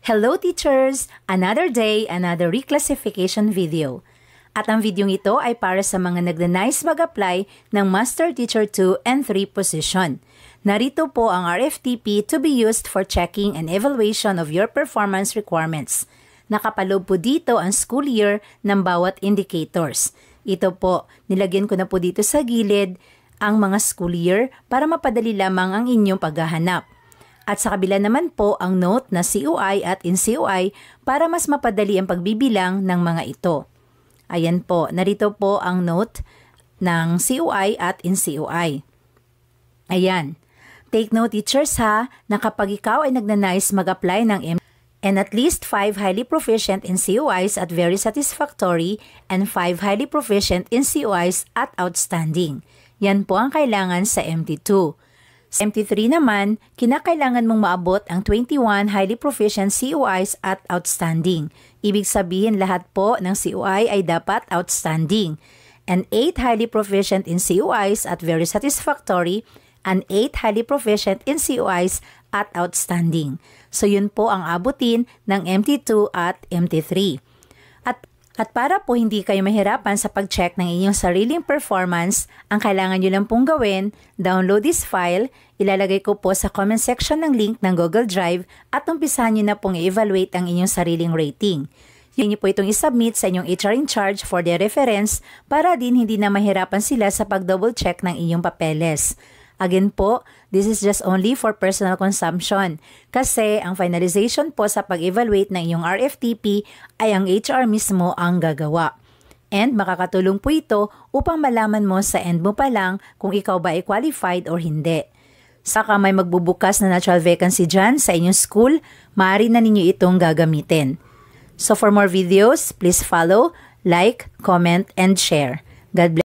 Hello teachers! Another day, another reclassification video. At ang videong ito ay para sa mga nagnanais mag-apply ng Master Teacher 2 and 3 position. Narito po ang RFTP to be used for checking and evaluation of your performance requirements. Nakapaloob po dito ang school year ng bawat indicators. Ito po, nilagyan ko na po dito sa gilid ang mga school year para mapadali lamang ang inyong paghahanap. At sa kabila naman po ang note na COI at in-COI para mas mapadali ang pagbibilang ng mga ito. Ayan po, narito po ang note ng COI at in-COI. Ayan. Take note teachers ha, na kapag ikaw ay nagnanais mag-apply ng and at least 5 highly proficient in COIs at very satisfactory and 5 highly proficient in COIs at outstanding. Yan po ang kailangan sa MT2. Sa MT3 naman, kinakailangan mong maabot ang 21 highly proficient COIs at outstanding. Ibig sabihin lahat po ng COI ay dapat outstanding. And 8 highly proficient in COIs at very satisfactory and 8 highly proficient in COIs at outstanding. So yun po ang abutin ng MT2 at MT3. At para po hindi kayo mahirapan sa pag-check ng inyong sariling performance, ang kailangan nyo lang pong gawin, download this file, ilalagay ko po sa comment section ng link ng Google Drive at umpisahan nyo na pong i-evaluate ang inyong sariling rating. Yun nyo po itong isubmit sa inyong HR in charge for their reference para din hindi na mahirapan sila sa pag-double check ng inyong papeles. Again po, this is just only for personal consumption kasi ang finalization po sa pag-evaluate ng iyong RFTP ay ang HR mismo ang gagawa. And makakatulong po ito upang malaman mo sa end mo pa lang kung ikaw ba ay qualified or hindi. Saka may magbubukas na natural vacancy dyan sa inyong school, maaari na ninyo itong gagamitin. So for more videos, please follow, like, comment, and share. God bless.